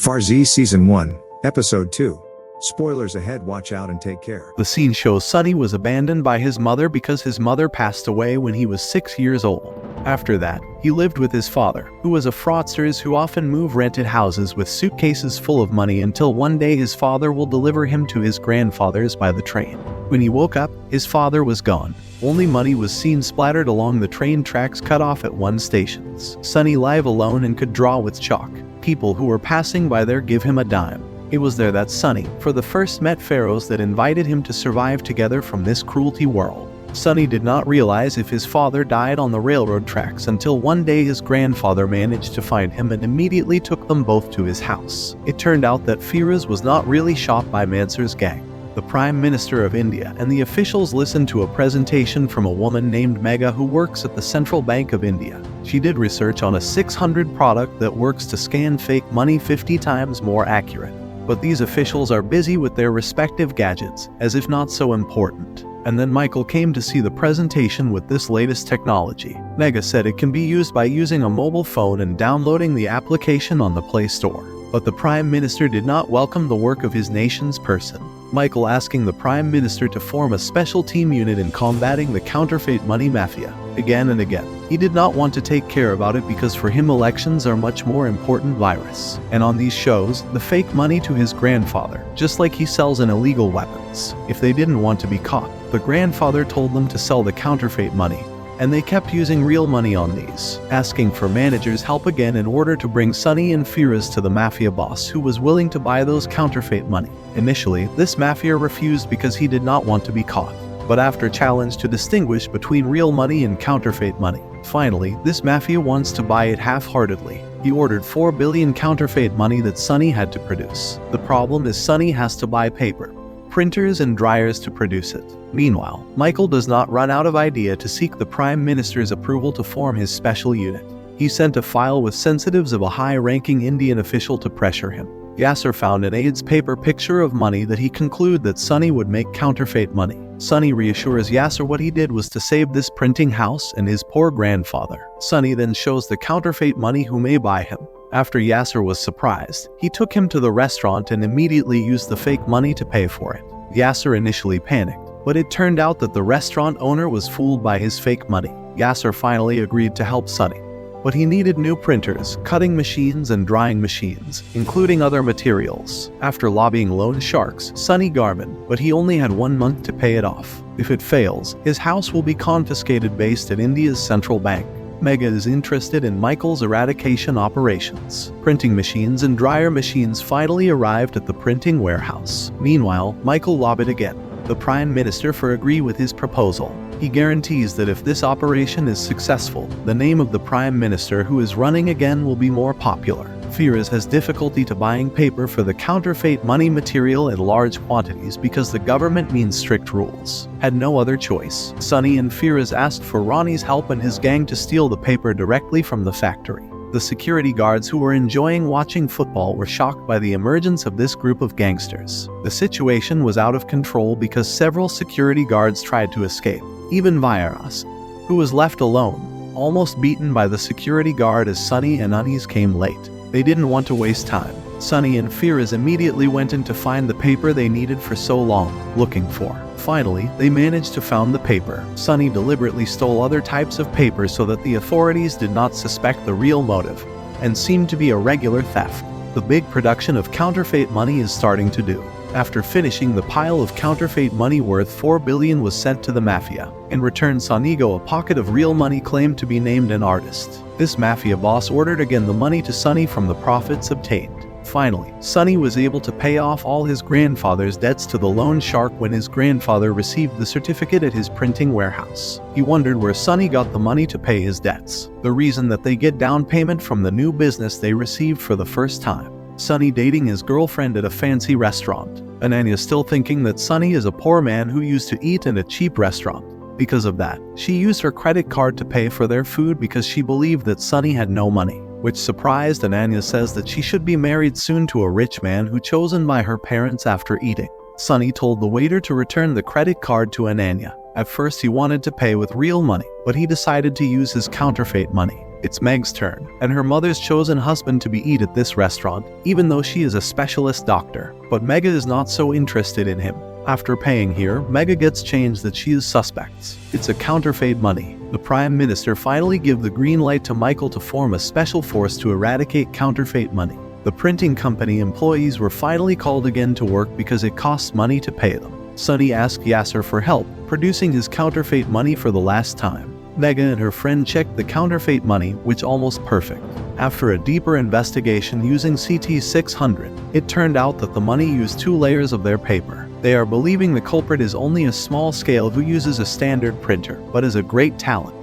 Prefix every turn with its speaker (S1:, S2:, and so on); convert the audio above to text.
S1: Farzi Season 1, Episode 2. Spoilers ahead, watch out and take care.
S2: The scene shows Sonny was abandoned by his mother because his mother passed away when he was 6 years old. After that, he lived with his father, who was a fraudster who often moved rented houses with suitcases full of money until one day his father will deliver him to his grandfather's by the train. When he woke up, his father was gone. Only money was seen splattered along the train tracks cut off at one station. Sonny lived alone and could draw with chalk. People who were passing by there give him a dime. It was there that Sonny, for the first met pharaohs that invited him to survive together from this cruelty world. Sonny did not realize if his father died on the railroad tracks until one day his grandfather managed to find him and immediately took them both to his house. It turned out that Firoz was not really shot by Mansur's gang, the Prime Minister of India, and the officials listened to a presentation from a woman named Megha who works at the Central Bank of India. She did research on a 600 product that works to scan fake money 50 times more accurate. But these officials are busy with their respective gadgets, as if not so important. And then Michael came to see the presentation with this latest technology. Megha said it can be used by using a mobile phone and downloading the application on the Play Store. But the Prime Minister did not welcome the work of his nation's person. Michael asking the Prime Minister to form a special team unit in combating the counterfeit money mafia, again and again. He did not want to take care about it because for him elections are much more important virus. And on these shows, the fake money to his grandfather, just like he sells in illegal weapons. If they didn't want to be caught, the grandfather told them to sell the counterfeit money. And they kept using real money on these, asking for managers' help again in order to bring Sonny and Firoz to the mafia boss who was willing to buy those counterfeit money. Initially, this mafia refused because he did not want to be caught. But after challenge to distinguish between real money and counterfeit money, finally, this mafia wants to buy it half-heartedly. He ordered 4 billion counterfeit money that Sonny had to produce. The problem is Sonny has to buy paper, printers and dryers to produce it. Meanwhile, Michael does not run out of idea to seek the Prime Minister's approval to form his special unit. He sent a file with sensitives of a high-ranking Indian official to pressure him. Yasser found an aide's paper picture of money that he concluded that Sonny would make counterfeit money. Sonny reassures Yasser what he did was to save this printing house and his poor grandfather. Sonny then shows the counterfeit money who may buy him. After Yasser was surprised, he took him to the restaurant and immediately used the fake money to pay for it. Yasser initially panicked, but it turned out that the restaurant owner was fooled by his fake money. Yasser finally agreed to help Sonny, but he needed new printers, cutting machines and drying machines, including other materials. After lobbying loan sharks, Sonny Garman, but he only had 1 month to pay it off. If it fails, his house will be confiscated based at India's central bank. Megha is interested in Michael's eradication operations. Printing machines and dryer machines finally arrived at the printing warehouse. Meanwhile, Michael lobbied again the Prime Minister for agree with his proposal. He guarantees that if this operation is successful, the name of the Prime Minister who is running again will be more popular. Firoz has difficulty to buying paper for the counterfeit money material in large quantities because the government means strict rules. Had no other choice, Sonny and Firoz asked for Ronnie's help and his gang to steal the paper directly from the factory. The security guards who were enjoying watching football were shocked by the emergence of this group of gangsters. The situation was out of control because several security guards tried to escape. Even Virus, who was left alone, almost beaten by the security guard as Sonny and Anis came late. They didn't want to waste time. Sonny and Firoz immediately went in to find the paper they needed for so long looking for. Finally, they managed to find the paper. Sonny deliberately stole other types of paper so that the authorities did not suspect the real motive, and seemed to be a regular theft. The big production of counterfeit money is starting to do. After finishing, the pile of counterfeit money worth 4 billion was sent to the mafia. In return, Sonigo, a pocket of real money, claimed to be named an artist. This mafia boss ordered again the money to Sonny from the profits obtained. Finally, Sonny was able to pay off all his grandfather's debts to the loan shark when his grandfather received the certificate at his printing warehouse. He wondered where Sonny got the money to pay his debts. The reason that they get down payment from the new business they received for the first time. Sonny dating his girlfriend at a fancy restaurant. Ananya still thinking that Sonny is a poor man who used to eat in a cheap restaurant. Because of that, she used her credit card to pay for their food because she believed that Sonny had no money. Which surprised Ananya says that she should be married soon to a rich man who chosen by her parents after eating. Sonny told the waiter to return the credit card to Ananya. At first he wanted to pay with real money, but he decided to use his counterfeit money. It's Meg's turn, and her mother's chosen husband to be eat at this restaurant, even though she is a specialist doctor. But Mega is not so interested in him. After paying here, Mega gets changed that she is suspects. It's a counterfeit money. The Prime Minister finally give the green light to Michael to form a special force to eradicate counterfeit money. The printing company employees were finally called again to work because it costs money to pay them. Sunny asked Yasser for help, producing his counterfeit money for the last time. Mega and her friend checked the counterfeit money, which almost perfect. After a deeper investigation using CT600, it turned out that the money used 2 layers of their paper. They are believing the culprit is only a small scale who uses a standard printer, but is a great talent.